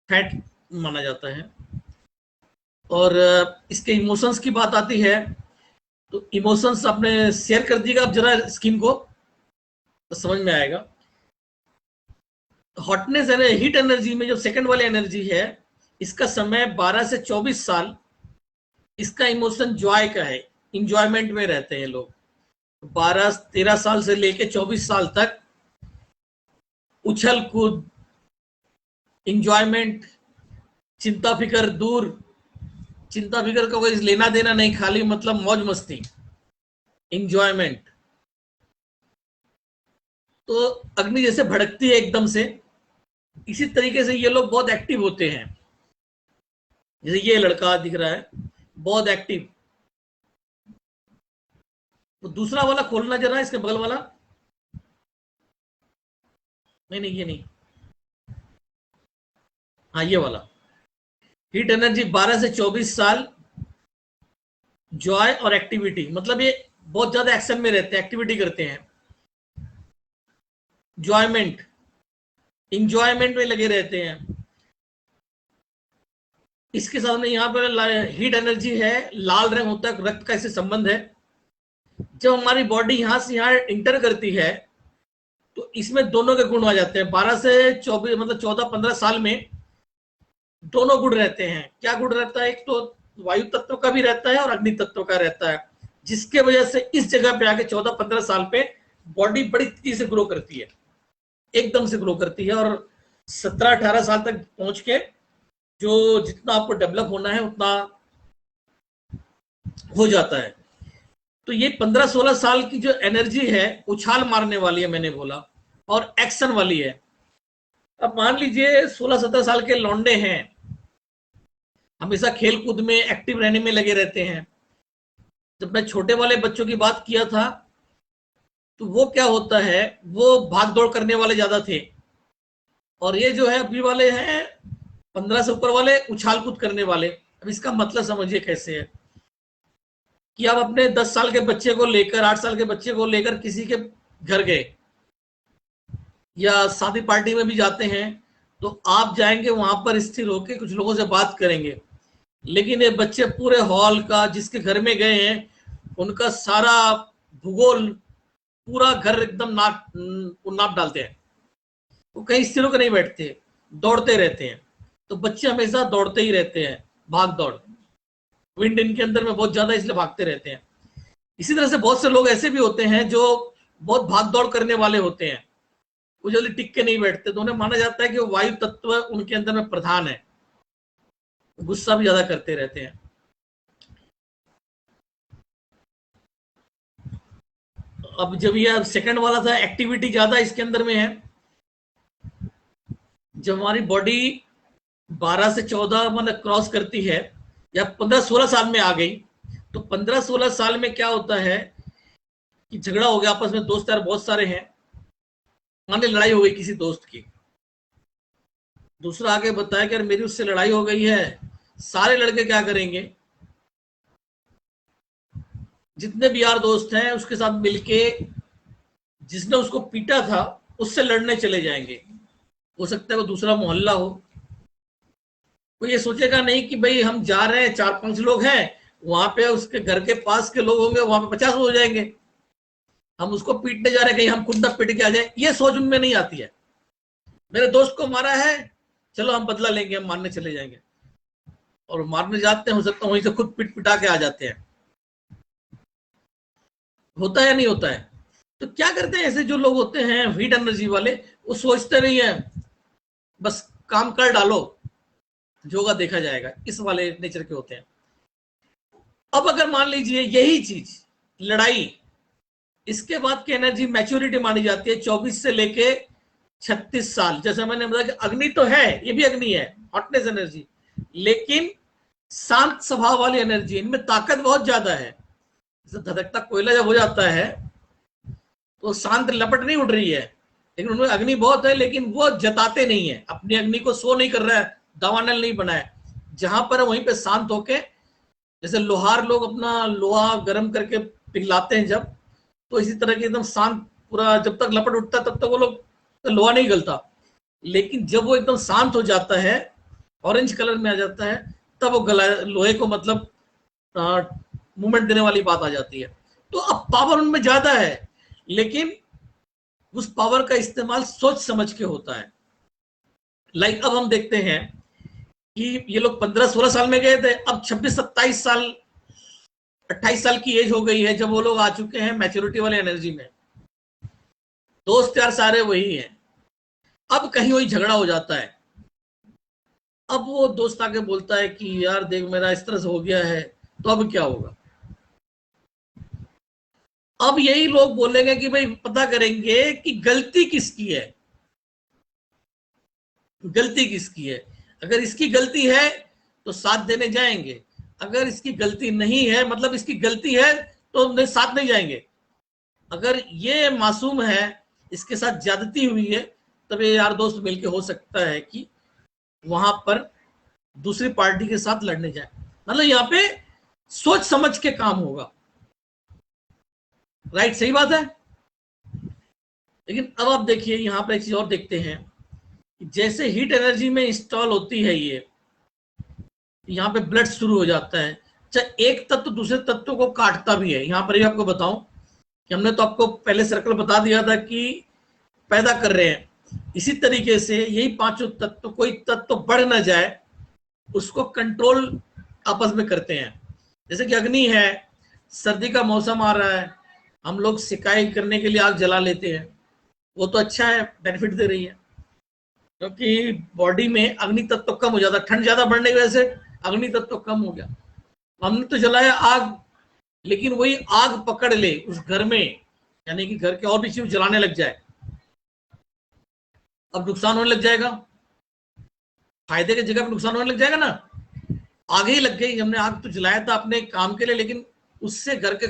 फैट माना जाता है। और इसके इमोशंस की बात आती है तो इमोशंस आपने शेयर कर दिएगा आप जरा स्क्रीन को, तो समझ में आएगा। हॉटनेस हीट एनर्जी में जो सेकंड वाली एनर्जी है इसका समय 12 से 24 साल, इसका इमोशन जॉय का है, इंजॉयमेंट में रहते हैं लोग। 12-13 साल से लेके 24 साल तक उछल कूद, इंजॉयमेंट, चिंता फिकर दूर, चिंता फिकर का कोई लेना देना नहीं, खाली मतलब मौज मस्ती, इंजॉयमेंट। तो अग्नि जैसे भड़कती है एकदम से, इसी तरीके से ये लोग बहुत एक्टिव होते हैं। जैसे ये लड़का दिख रहा है बहुत एक्टिव। तो दूसरा वाला खोलना जरा, इसके बगल वाला। नहीं ये नहीं, हाँ ये वाला। हीट एनर्जी 12 से 24 साल, जॉय और एक्टिविटी, मतलब ये बहुत ज्यादा एक्शन में रहते हैं, एक्टिविटी करते हैं, जॉयमेंट, इंजॉयमेंट में लगे रहते हैं। इसके साथ में यहाँ पर हीट एनर्जी है, लाल रंग होता है, रक्त का इससे संबंध है। जब हमारी बॉडी यहां से यहाँ इंटर करती है तो इसमें दोनों के गुण आ जाते हैं। 12 से 24 मतलब 14-15 साल में दोनों गुण रहते हैं। क्या गुण रहता है? एक तो वायु तत्व का भी रहता है और अग्नि तत्व का रहता है, जिसके वजह से इस जगह पे आके 14-15 साल पे बॉडी बड़ी तेजी से ग्रो करती है, एकदम से ग्रो करती है। और 17-18 साल तक पहुंच के जो जितना आपको डेवलप होना है उतना हो जाता है। तो ये 15-16 साल की जो एनर्जी है उछाल मारने वाली है, मैंने बोला, और एक्शन वाली है। अब मान लीजिए 16-17 साल के लौंडे हैं, हमेशा खेल कूद में एक्टिव रहने में लगे रहते हैं। जब मैं छोटे वाले बच्चों की बात किया था तो वो क्या होता है, वो भाग दौड़ करने वाले ज्यादा थे, और ये जो है अभी वाले हैं 15 से ऊपर वाले उछाल कूद करने वाले। अब इसका मतलब समझिए कैसे है कि आप अपने 10 साल के बच्चे को लेकर, 8 साल के बच्चे को लेकर किसी के घर गए या शादी पार्टी में भी जाते हैं, तो आप जाएंगे वहां पर स्थिर होकर कुछ लोगों से बात करेंगे, लेकिन ये बच्चे पूरे हॉल का, जिसके घर में गए हैं, उनका सारा भूगोल, पूरा घर एकदम नाप डालते हैं। वो कहीं स्थिर होकर नहीं बैठते, दौड़ते रहते हैं। तो बच्चे हमेशा दौड़ते ही रहते हैं, भाग दौड़, विंड इनके अंदर में बहुत ज्यादा, इसलिए भागते रहते हैं। इसी तरह से बहुत से लोग ऐसे भी होते हैं जो बहुत भाग दौड़ करने वाले होते हैं, वो जल्दी टिक के नहीं बैठते। तो उन्हें माना जाता है कि वो वायु तत्व उनके अंदर में प्रधान है, गुस्सा भी ज्यादा करते रहते हैं। अब जब ये सेकंड वाला था, एक्टिविटी ज्यादा इसके अंदर में है। जब हमारी बॉडी 12 से 14 मतलब क्रॉस करती है या 15-16 साल में आ गई, तो 15-16 साल में क्या होता है कि झगड़ा हो गया आपस में, दोस्त यार बहुत सारे हैं, मान लड़ाई हो गई किसी दोस्त की, दूसरा आगे बताया कि यार मेरी उससे लड़ाई हो गई है। सारे लड़के क्या करेंगे, जितने भी यार दोस्त हैं उसके साथ मिलके जिसने उसको पीटा था उससे लड़ने चले जाएंगे। हो सकता है वो दूसरा मोहल्ला हो, वो ये सोचेगा नहीं कि भाई हम जा रहे हैं, 4-5 लोग हैं, वहां पे उसके घर के पास के लोग होंगे, वहां पे 50 हो जाएंगे, हम उसको पीटने जा रहे हैं, कहीं हम खुद ना पीट के आ जाए। ये सोच उनमें नहीं आती है। मेरे दोस्त को मारा है, चलो हम बदला लेंगे, हम मारने चले जाएंगे, और मारने जाते हैं, हो सकता है वहीं से खुद पिट पिटा के आ जाते हैं। होता है या नहीं होता है? तो क्या करते हैं ऐसे जो लोग होते हैं हीट एनर्जी वाले, वो सोचते नहीं है, बस काम कर डालो, जो होगा देखा जाएगा, इस वाले नेचर के होते हैं। अब अगर मान लीजिए यही चीज लड़ाई, इसके बाद की एनर्जी मैच्योरिटी मानी जाती है 24 से लेके 36 साल। जैसे मैंने बताया कि अग्नि तो है, ये भी अग्नि है, हॉटनेस एनर्जी, लेकिन शांत स्वभाव वाली एनर्जी, इनमें ताकत बहुत ज्यादा है। जैसे धधकता कोयला जब हो जाता है तो शांत लपट नहीं उड़ रही है, लेकिन उनमें अग्नि बहुत है, लेकिन वो जताते नहीं है, अपनी अग्नि को शो नहीं कर रहा है, दावानल नहीं बनाया। जहां पर वहीं पे शांत होके, जैसे लोहार लोग अपना लोहा गर्म करके पिघलाते हैं जब, तो इसी तरह के एकदम शांत, पूरा जब तक लपट उठता है तब तक वो लोग लोहा नहीं गलता, लेकिन जब वो एकदम शांत हो जाता है, ऑरेंज कलर में आ जाता है, तब वो लोहे को मतलब मूवमेंट देने वाली बात आ जाती है। तो अब पावर उनमें ज्यादा है, लेकिन उस पावर का इस्तेमाल सोच समझ के होता है। लाइक अब हम देखते हैं कि ये लोग 15-16 साल में गए थे, अब 26-27 साल 28 साल की एज हो गई है, जब वो लोग आ चुके हैं मैच्योरिटी वाले एनर्जी में। दोस्त यार सारे वही हैं। अब कहीं वही झगड़ा हो जाता है। अब वो दोस्त आके बोलता है कि यार देख मेरा इस तरह से हो गया है, तो अब क्या होगा। अब यही लोग बोलेंगे कि भाई पता करेंगे कि गलती किसकी है, गलती किसकी है। अगर इसकी गलती है तो साथ देने जाएंगे, अगर इसकी गलती नहीं है, मतलब इसकी गलती है, तो साथ नहीं जाएंगे। अगर ये मासूम है, इसके साथ ज्यादती हुई है, तब ये यार दोस्त मिलके हो सकता है कि वहां पर दूसरी पार्टी के साथ लड़ने जाए। मतलब यहाँ पे सोच समझ के काम होगा। राइट, सही बात है। लेकिन अब आप देखिए यहाँ पर एक चीज और देखते हैं, जैसे हीट एनर्जी में इंस्टॉल होती है ये, यहाँ पे ब्लड शुरू हो जाता है। अच्छा, एक तत्व दूसरे तत्व को काटता भी है। यहाँ पर ही आपको बताऊं कि हमने तो आपको पहले सर्कल बता दिया था कि पैदा कर रहे हैं, इसी तरीके से यही पांचों तत्व, कोई तत्व बढ़ ना जाए उसको कंट्रोल आपस में करते हैं। जैसे कि अग्नि है, सर्दी का मौसम आ रहा है, हम लोग सिकाई करने के लिए आग जला लेते हैं, वो तो अच्छा है, बेनिफिट दे रही है, क्योंकि बॉडी में अग्नि तत्व कम हो जाता है। ठंड ज्यादा बढ़ने की वजह से अग्नि तत्व कम हो गया। हमने तो जलाया आग, लेकिन वही आग पकड़ ले उस घर में, यानी कि घर के और भी चीज जलाने लग जाए, अब नुकसान होने लग जाएगा। फायदे की जगह पर नुकसान होने लग जाएगा ना। आगे ही लग गई, हमने आग तो जलाया था अपने काम के लिए, लेकिन उससे घर के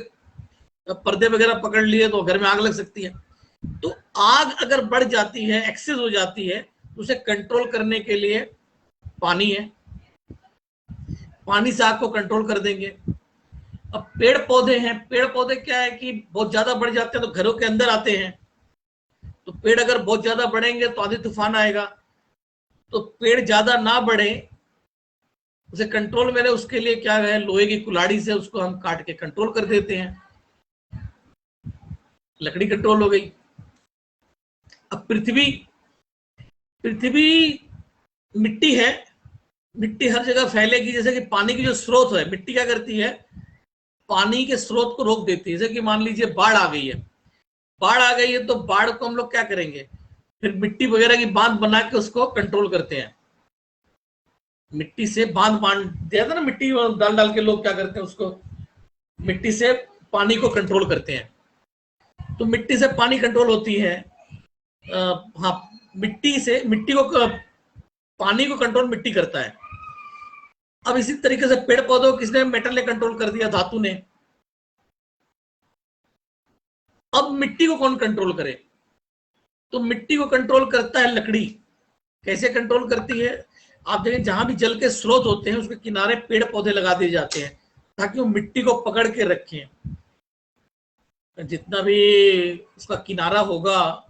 पर्दे वगैरह पकड़ लिए तो घर में आग लग सकती है। तो आग अगर बढ़ जाती है, एक्सेस हो जाती है, तो उसे कंट्रोल करने के लिए पानी है, पानी से आग को कंट्रोल कर देंगे। अब पेड़ पौधे हैं, पेड़ पौधे क्या है कि बहुत ज्यादा बढ़ जाते हैं तो घरों के अंदर आते हैं। तो पेड़ अगर बहुत ज्यादा बढ़ेंगे तो आंधी तूफान आएगा। तो पेड़ ज्यादा ना बढ़े, उसे कंट्रोल में रहे, उसके लिए क्या है, लोहे की कुल्हाड़ी से उसको हम काट के कंट्रोल कर देते हैं, लकड़ी कंट्रोल हो गई। अब पृथ्वी मिट्टी है, मिट्टी हर जगह फैलेगी। जैसे कि पानी की जो स्रोत है, मिट्टी क्या करती है, पानी के स्रोत को रोक देती है। जैसे कि मान लीजिए बाढ़ आ गई है, बाढ़ आ गई है तो बाढ़ को हम लोग क्या करेंगे, फिर मिट्टी वगैरह की बांध बना के उसको कंट्रोल करते हैं। मिट्टी से बांध दिया था ना, मिट्टी डाल डाल के लोग क्या करते हैं, उसको मिट्टी से पानी को कंट्रोल करते हैं। तो मिट्टी से पानी कंट्रोल होती है। हाँ, मिट्टी को पानी को कंट्रोल मिट्टी करता है। अब इसी तरीके से पेड़ पौधों किसने, मेटल ने कंट्रोल कर दिया, धातु ने। अब मिट्टी को कौन कंट्रोल करे, तो मिट्टी को कंट्रोल करता है लकड़ी। कैसे कंट्रोल करती है, आप देखें जहां भी जल के स्रोत होते हैं उसके किनारे पेड़ पौधे लगा दिए जाते हैं, ताकि वो मिट्टी को पकड़ के रखें। जितना भी उसका किनारा होगा,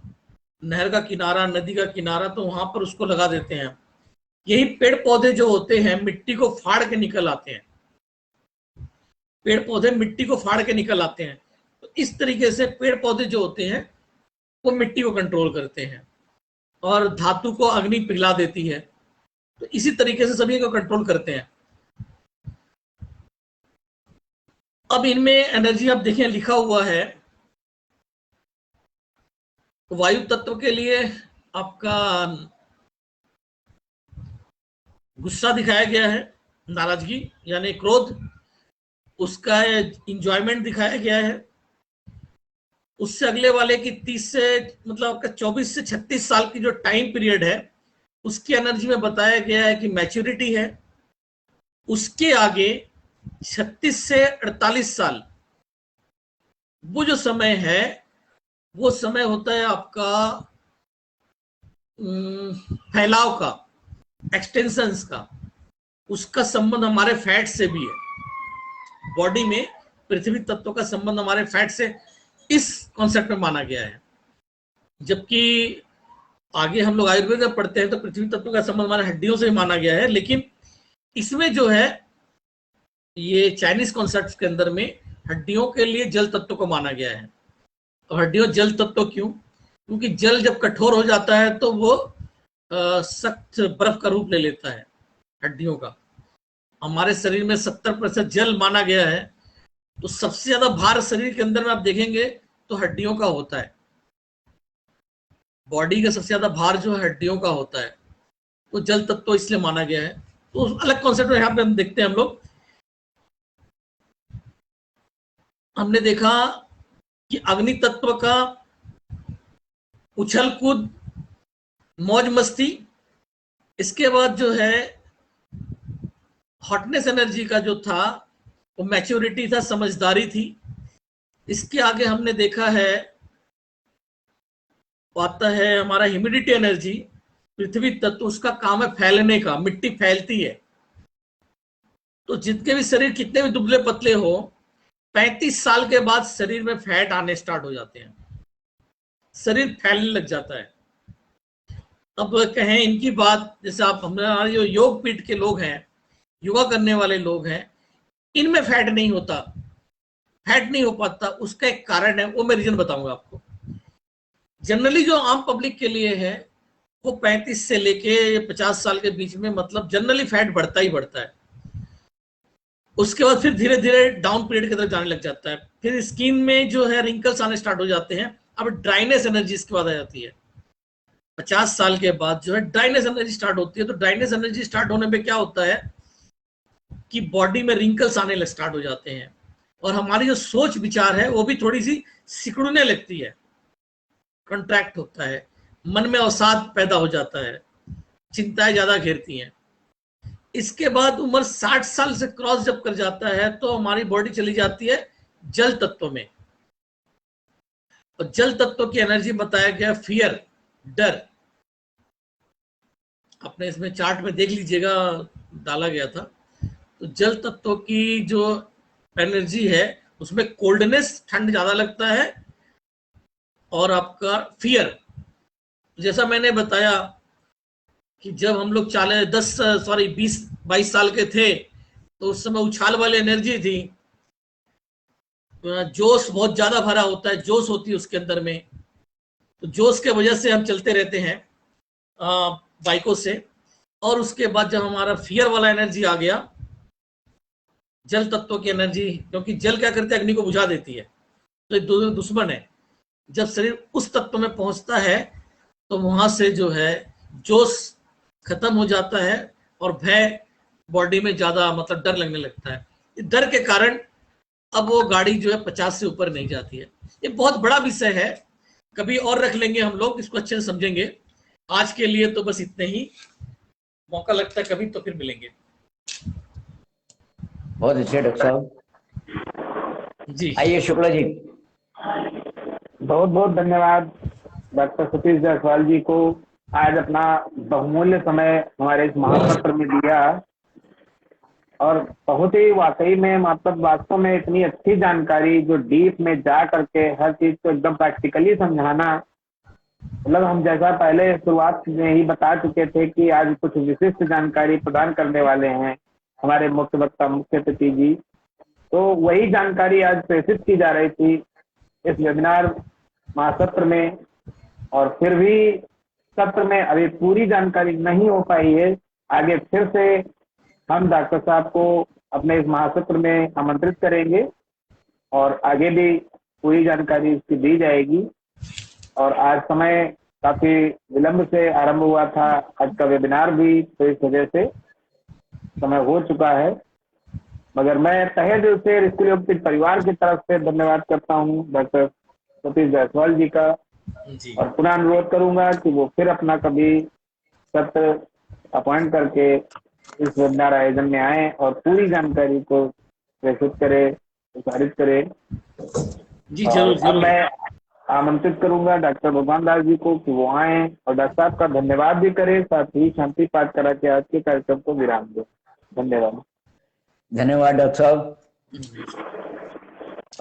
नहर का किनारा, नदी का किनारा, तो वहां पर उसको लगा देते हैं। यही पेड़ पौधे जो होते हैं मिट्टी को फाड़ के निकल आते हैं, पेड़ पौधे मिट्टी को फाड़ के निकल आते हैं। तो इस तरीके से पेड़ पौधे जो होते हैं वो मिट्टी को कंट्रोल करते हैं, और धातु को अग्नि पिघला देती है। तो इसी तरीके से सभी को कंट्रोल करते हैं। अब इनमें एनर्जी आप देखें लिखा हुआ है, वायु तत्व के लिए आपका गुस्सा दिखाया गया है, नाराजगी यानी क्रोध, उसका इंजॉयमेंट दिखाया गया है। उससे अगले वाले की 30 से मतलब आपका 24 से 36 साल की जो टाइम पीरियड है, उसकी एनर्जी में बताया गया है कि मैच्योरिटी है। उसके आगे 36 से 48 साल, वो जो समय है, वो समय होता है आपका फैलाव का, एक्सटेंशंस का। उसका संबंध हमारे फैट से भी है। बॉडी में पृथ्वी तत्व का संबंध हमारे फैट से इस कॉन्सेप्ट में माना गया है। जबकि आगे हम लोग आयुर्वेद में पढ़ते हैं तो पृथ्वी तत्व का संबंध हमारे हड्डियों से माना गया है, लेकिन इसमें जो है ये चाइनीज कॉन्सेप्ट के अंदर में हड्डियों के लिए जल तत्व को माना गया है। और हड्डियों जल तत्व क्यों? क्योंकि जल जब कठोर हो जाता है तो वो सख्त बर्फ का रूप ले लेता है हड्डियों का। हमारे शरीर में 70% जल माना गया है, तो सबसे ज्यादा भार शरीर के अंदर में आप देखेंगे तो हड्डियों का होता है। बॉडी का सबसे ज्यादा भार जो है हड्डियों का होता है, तो जल तत्व इसलिए माना गया है। तो अलग कॉन्सेप्ट यहाँ पे हम देखते हैं। हम लोग हमने देखा कि अग्नि तत्व का उछल कूद, मौज मस्ती, इसके बाद जो है हॉटनेस एनर्जी का जो था वो मैच्योरिटी था, समझदारी थी। इसके आगे हमने देखा है आता है हमारा ह्यूमिडिटी एनर्जी, पृथ्वी तत्व, उसका काम है फैलने का, मिट्टी फैलती है। तो जितने भी शरीर कितने भी दुबले पतले हो, 35 साल के बाद शरीर में फैट आने स्टार्ट हो जाते हैं, शरीर फैलने लग जाता है। अब कहें इनकी बात, जैसे आप हमारे जो योग पीठ के लोग हैं, योगा करने वाले लोग हैं, इनमें फैट नहीं होता, फैट नहीं हो पाता। उसका एक कारण है, वो मैं रीजन बताऊंगा आपको। जनरली जो आम पब्लिक के लिए है वो 35 से लेके 50 साल के बीच में मतलब जनरली फैट बढ़ता ही बढ़ता है। उसके बाद फिर धीरे धीरे डाउन पीरियड की तरफ जाने लग जाता है। फिर स्किन में जो है रिंकल्स आने स्टार्ट हो जाते हैं। अब ड्राइनेस एनर्जी इसके बाद आ जाती है। 50 साल के बाद जो है ड्राइनेस एनर्जी स्टार्ट होती है। तो ड्राइनेस एनर्जी स्टार्ट होने पे क्या होता है कि बॉडी में रिंकल्स आने स्टार्ट हो जाते हैं, और हमारी जो सोच विचार है वो भी थोड़ी सी सिकुड़ने लगती है, कंट्रैक्ट होता है, मन में अवसाद पैदा हो जाता है, चिंताएं ज्यादा घेरती हैं। इसके बाद उम्र 60 साल से क्रॉस जब कर जाता है तो हमारी बॉडी चली जाती है जल तत्व में। और जल तत्व की एनर्जी बताया गया फियर, डर। आपने इसमें चार्ट में देख लीजिएगा, डाला गया था। तो जल तत्व की जो एनर्जी है उसमें कोल्डनेस, ठंड ज्यादा लगता है, और आपका फियर। जैसा मैंने बताया कि जब हम लोग 20-22 साल के थे तो उस समय उछाल वाली एनर्जी थी, जोश बहुत ज्यादा भरा होता है, जोश होती है उसके अंदर में। तो जोश के वजह से हम चलते रहते हैं बाइकों से। और उसके बाद जब हमारा फियर वाला एनर्जी आ गया, जल तत्व की एनर्जी, क्योंकि जल क्या करते हैं, अग्नि को बुझा देती है, तो ये दुश्मन है। जब शरीर उस तत्व में पहुंचता है तो वहां से जो है जोश खत्म हो जाता है और भय, बॉडी में ज्यादा मतलब डर लगने लगता है। डर के कारण अब वो गाड़ी जो है 50 से ऊपर नहीं जाती है। ये बहुत बड़ा विषय है, कभी और रख लेंगे हम लोग, इसको अच्छे से समझेंगे। आज के लिए तो बस इतने ही, मौका लगता है कभी तो फिर मिलेंगे। बहुत अच्छे डॉक्टर साहब जी। आइए शुक्ला जी। बहुत बहुत धन्यवाद डॉक्टर सतीश जायसवाल जी को, आज अपना बहुमूल्य समय हमारे इस महासत्र में दिया। और बहुत ही वाकई में मतलब वास्तव में इतनी अच्छी जानकारी, जो डीप में जा करके हर चीज को एकदम प्रैक्टिकली समझाना, मतलब हम जैसा पहले शुरुआत में ही बता चुके थे कि आज कुछ विशिष्ट जानकारी प्रदान करने वाले हैं हमारे मुख्य वक्ता, मुख्य अतिथि जी। तो वही जानकारी आज प्रेषित की जा रही थी इस वेबिनार महासत्र में, और फिर भी सत्र में अभी पूरी जानकारी नहीं हो पाई है। आगे फिर से हम डॉक्टर साहब को अपने इस महासत्र में आमंत्रित करेंगे और आगे भी पूरी जानकारी इसकी दी जाएगी। और आज समय काफी विलंब से आरंभ हुआ था आज का वेबिनार भी, तो इस वजह से समय हो चुका है। मगर मैं तहे दिल से ऋषिकुल योगपीठ परिवार की तरफ से धन्यवाद करता हूँ डॉक्टर सतीश जायसवाल जी का, और पुनः अनुरोध करूंगा कि वो फिर अपना कभी सत्र अपॉइंट करके इस वेबिनार आयोजन में आए और पूरी जानकारी को प्रेषित करे, प्रसारित करे। जी जरूर अब मैं आमंत्रित करूंगा डॉक्टर भगवान दास जी को कि वो आए और डॉक्टर साहब का धन्यवाद भी करें, साथ ही शांति पाठ करा के आज के कार्यक्रम को विराम दे। धन्यवाद। धन्यवाद डॉक्टर साहब।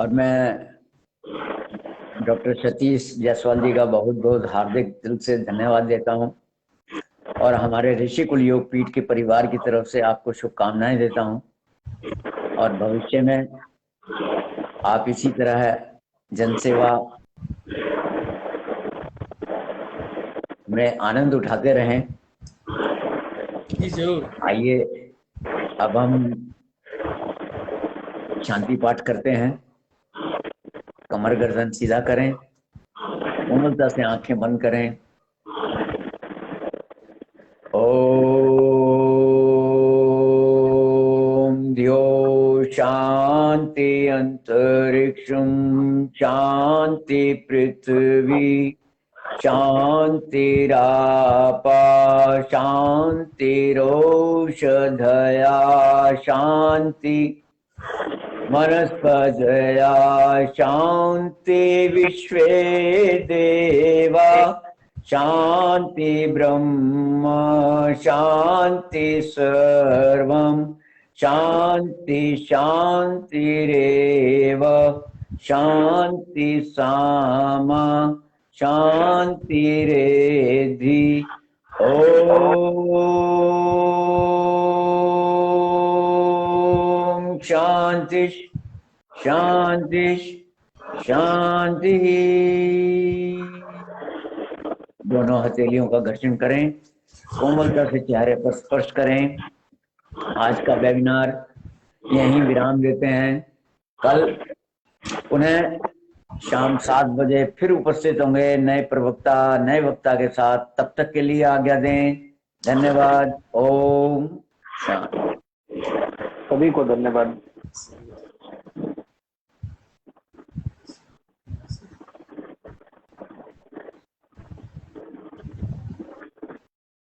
और मैं डॉक्टर सतीश जायसवाल जी का बहुत बहुत हार्दिक दिल से धन्यवाद देता हूं और हमारे ऋषिकुल योग पीठ के परिवार की तरफ से आपको शुभकामनाएं देता हूं और भविष्य में आप इसी तरह जनसेवा में आनंद उठाते रहें। जी जरूर। आइए अब हम शांति पाठ करते हैं। कमर गर्दन सीधा करें, कोमलता से आंखें बंद करें। ओम ध्यो शांति अंतरिक्षं शांति पृथ्वी शांतिरापा शांतिरोषधया शांति वनस्पतया शांति विश्वे देवा शांति ब्रह्म शांति सर्वं शांति शांतिरेव शांति सामा शांतिरेधि। ओम शांति शांति शांति। दोनों हथेलियों का घर्षण करें, कोमलता से चेहरे पर स्पर्श करें। आज का वेबिनार यहीं विराम देते हैं। कल पुनः शाम 7 बजे फिर उपस्थित होंगे नए प्रवक्ता नए वक्ता के साथ। तब तक के लिए आज्ञा दें। धन्यवाद। ओम शांति। सभी को धन्यवाद।